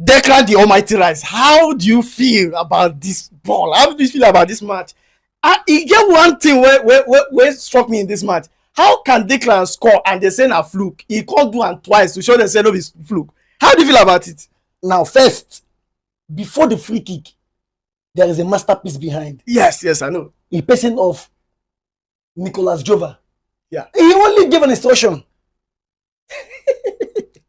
Declan the Almighty Rice, how do you feel about this ball? How do you feel about this match? You get one thing where struck me in this match. How can Declan score and they say a fluke? He can't do it twice to show they say no, it's fluke. How do you feel about it? Now, first, before the free kick, there is a masterpiece behind. Yes, I know. A person of Nicolas Jova. Yeah. He only gave an instruction.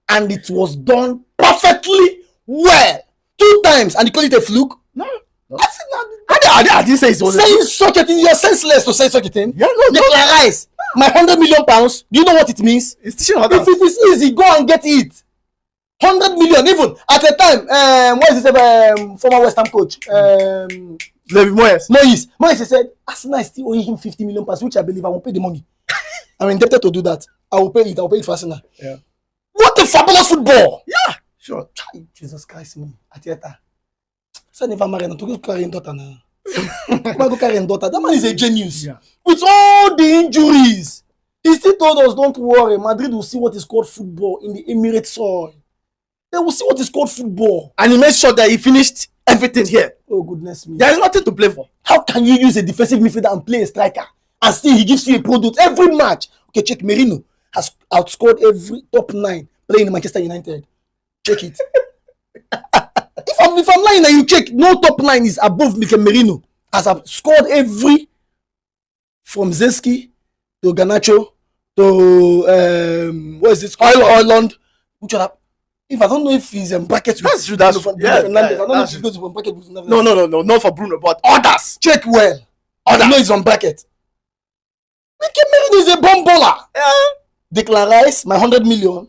And it was done perfectly well. 2 times. And you call it a fluke? No. I didn't say it was saying such a thing. You're senseless to say such a thing. Yeah, no. Declan Rice, my £100 million. Do you know what it means? It's teaching others. If it is easy, go and get it. 100 million, even at the time. What is this? Former West Ham coach, David Moyes said Arsenal is still owing him £50 million, which I believe I will pay the money. I'm indebted to do that. I will pay it. I will pay it for Arsenal. Yeah. What a fabulous football! Yeah, sure. Jesus Christ, me, Arteta. So never married to go carry a daughter now. Go carry a daughter. That man is a genius. Yeah. With all the injuries, he still told us, "Don't worry, Madrid will see what is called football in the Emirates soil. They will see what is called football." And he made sure that he finished everything here. Oh goodness me! There is nothing to play for. How can you use a defensive midfielder and play a striker, and still he gives you a product every match? Okay, check. Merino has outscored every top 9 playing in Manchester United. Check it. If I'm lying and you check, no top 9 is above Merino. Has scored every, from Zeski to Garnacho to what is it? Ireland. Which other? If I don't know if he's in brackets with Fernandez. I don't know if he goes in bracket with Fernandez. No, not for Bruno, but others. Check well. I know he's on bracket. Merino is a bomb baller. Yeah. Declan Rice, my 100 million.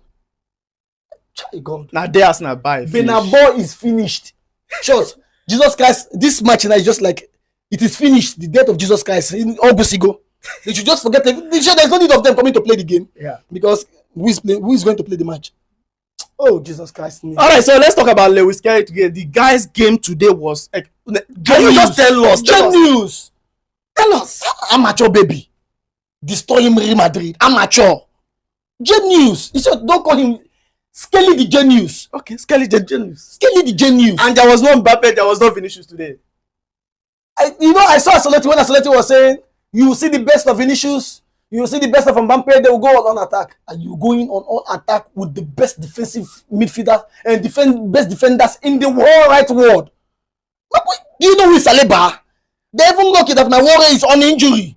God. Now they Arsenal buy. Benabo is finished. Short. Jesus Christ, this match now is just like it is finished. The death of Jesus Christ in August ago. They should just forget it. There's no need of them coming to play the game. Yeah. Because who is going to play the match? Oh, Jesus Christ. Me. All right, so let's talk about Lewis Kelly today. The guy's game today was can you just tell us? Genius. Tell us. Amateur baby. Destroying Real Madrid. Amateur. Genius. He said, don't call him Skelly the genius. Okay, Skelly the genius. Skelly the genius. And there was no Mbappé, there was no Vinicius today. I saw Ancelotti when Ancelotti was saying, you will see the best of Vinicius, you will see the best of Mbappé, they will go on attack. And you going on attack with the best defensive midfielders and best defenders in the whole right world. Do you know who is Saliba? They even lucky that my warrior is on injury.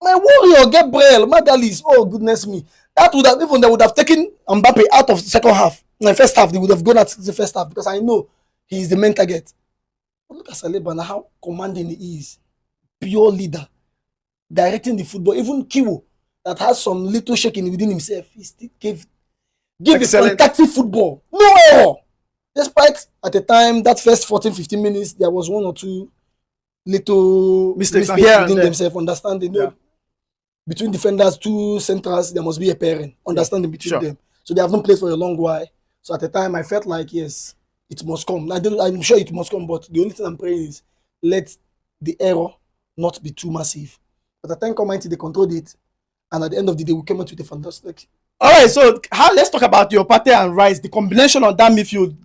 My warrior, Gabriel, Magalis, oh goodness me. That would have they would have taken Mbappé out of the second half. In the first half, they would have gone at the first half because I know he is the main target. But look at Saliba now, how commanding he is. Pure leader. Directing the football. Even Kiwo, that has some little shaking within himself, he still gave a fantastic football. No error. Despite at the time, that first 14-15 minutes, there was 1 or 2 little mistakes within themselves. Understanding. Yeah. Between defenders, 2 centers, there must be a pairing. Understanding between them. So they haven't played for a long while. So at the time, I felt like, yes, it must come. I'm sure it must come, but the only thing I'm praying is let the error not be too massive. But at the time, Command, they controlled it. And at the end of the day, we came out with a fantastic. All right, so let's talk about Mbappé and Rice, the combination on that midfield,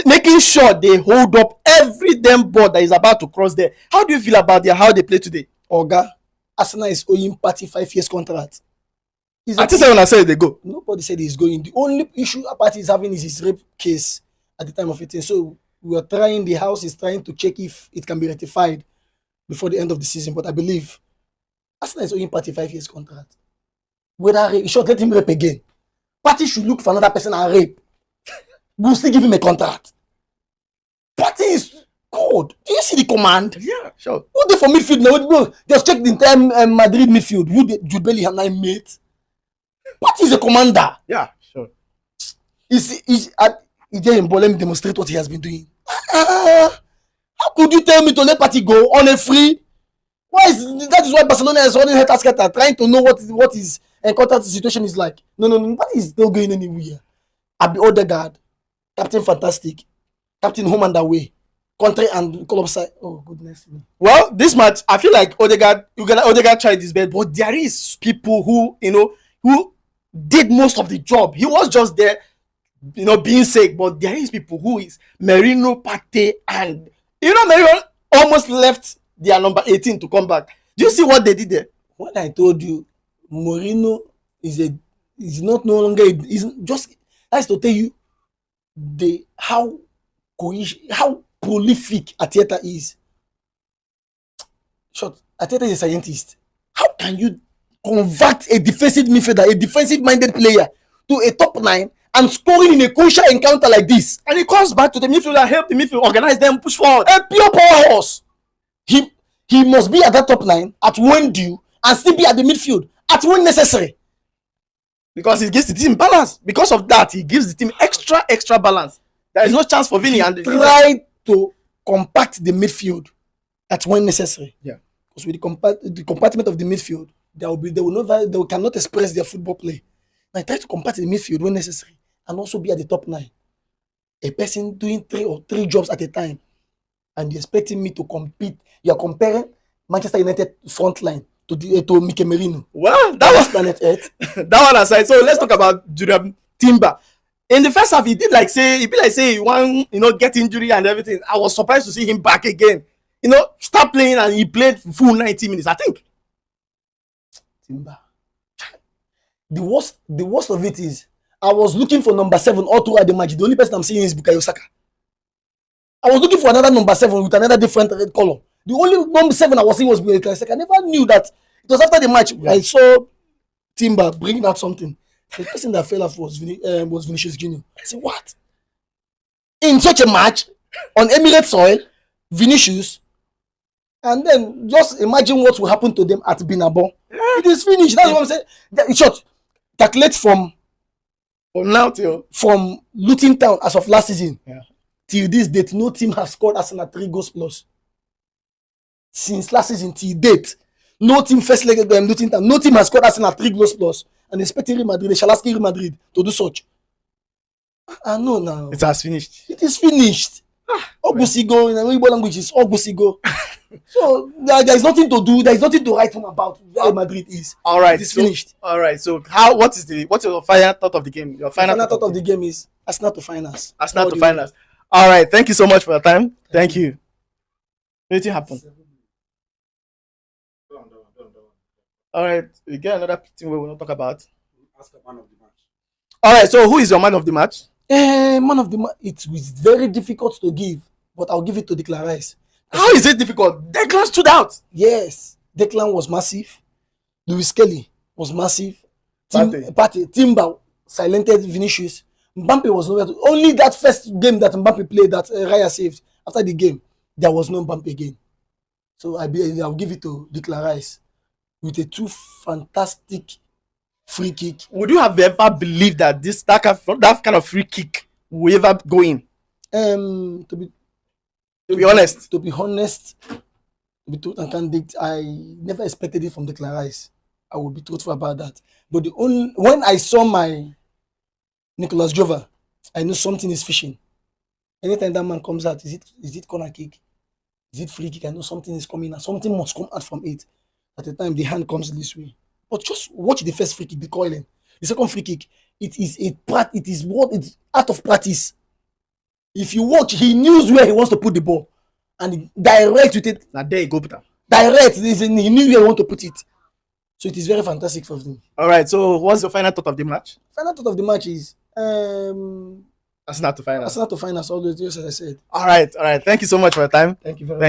making sure they hold up every damn ball that is about to cross there. How do you feel about how they play today? Oga, Arsenal is owing Party 5 years contract. I think when I said they go. Nobody said he's going. The only issue Party is having is his rape case at the time of it. So the house is trying to check if it can be rectified before the end of the season. But I believe Arsenal is owing Party 5 years contract. Whether he should let him rape again. Party should look for another person and rape. We'll still give him a contract. Party is good. Do you see the command? Yeah, sure. What they for midfield now? Just check the entire Madrid midfield. Who did Jude Bellingham now mate? Party is a commander. Yeah, sure. Let me demonstrate what he has been doing. How could you tell me to let Party go on a free? That is why Barcelona is running head scatter, trying to know what his encounter situation is like. No. Party is not going anywhere. Abi Odegaard, Captain Fantastic, Captain Home and Away, Country and club side. Oh goodness me. Well, this match, I feel like Odegaard tried his best, but there is people who did most of the job. He was just there being sick, but there is people who is Merino, Pate, and Merino almost left their number 18 to come back. Do you see what they did there? When I told you Merino is not no longer is just that's to tell you how prolific Arteta is. Short, Arteta is a scientist. How can you convert a defensive midfielder, a defensive-minded player, to a top 9 and scoring in a crucial encounter like this? And he comes back to the midfield and help the midfield organize them, push forward. A pure powerhouse. He must be at that top 9 at when due and still be at the midfield at when necessary. Because he gives the team balance. Because of that, he gives the teteam extra balance. There is no chance for Vinny. And try to compact the midfield at when necessary. Yeah. Because with the compartment of the midfield, they cannot express their football play. Now try to compact the midfield when necessary and also be at the top 9. A person doing 3 jobs at a time, and you're expecting me to compete. You're comparing Manchester United front line to Mikel Merino. Well, that was planet Earth. That one aside. So let's talk about Julian Timber. In the first half, he be like say he want get injury and everything. I was surprised to see him back again. Start playing, and he played full 90 minutes. I think. Timber. The worst of it is I was looking for number 7 all throughout the match. The only person I'm seeing is Bukayo Saka. I was looking for another number 7 with another different red color. The only number 7 I was seeing was Bukayo Saka. I never knew that. It was after the match I saw Timber bringing out something. The person that fell off was Vinicius Jr. I said, what? In such a match on Emirates soil, Vinicius, and then just imagine what will happen to them at Binabo. It is finished. That's what I'm saying. In short, calculate from now till from Luton Town as of last season till this date, no team has scored Arsenal 3 goals plus. Since last season till date, no team first leg at Luton Town, no team has scored Arsenal 3 goals plus. And expecting Real Madrid, they shall ask Real Madrid to do such. I know now. It has finished. It is finished. Ogusigo, in the Igbo language is Ogusigo. So there is nothing to do. There is nothing to write home about. Real Madrid is. All right, it is finished. All right. So what's your final thought of the game? Your final thought of the game is Arsenal to finals. Arsenal to finals. All right. Thank you so much for your time. Thank you. Anything happened? All right, we get another thing we will not talk about. Ask a man of the match. All right, so who is your man of the match? Man of the match. It was very difficult to give, but I'll give it to Declan Rice. How is it difficult? Declan stood out. Yes, Declan was massive. Lewis Kelly was massive. Timber silented Vinicius. Mbappé was nowhere. Only that first game that Mbappé played that Raya saved. After the game, there was no Mbappé again. So I'll give it to Declan Rice. With a 2 fantastic free kick. Would you have ever believed that that kind of free kick will ever go in? To be honest. To be candid, I never expected it from Declan Rice. I will be truthful about that. But when I saw my Nicolas Jova, I knew something is fishing. Anytime that man comes out, is it corner kick? Is it free kick? I know something is coming and something must come out from it. At the time, the hand comes this way. But just watch the first free kick, the coiling. The second free kick, it's out of practice. If you watch, he knows where he wants to put the ball. And direct with it. Now there you go, Peter. Direct. He knew where he want to put it. So it is very fantastic for him. All right, so what's your final thought of the match? Final thought of the match is Arsenal to finals. Arsenal to finals, all those, as I said. All right. Thank you so much for your time. Thank you very much.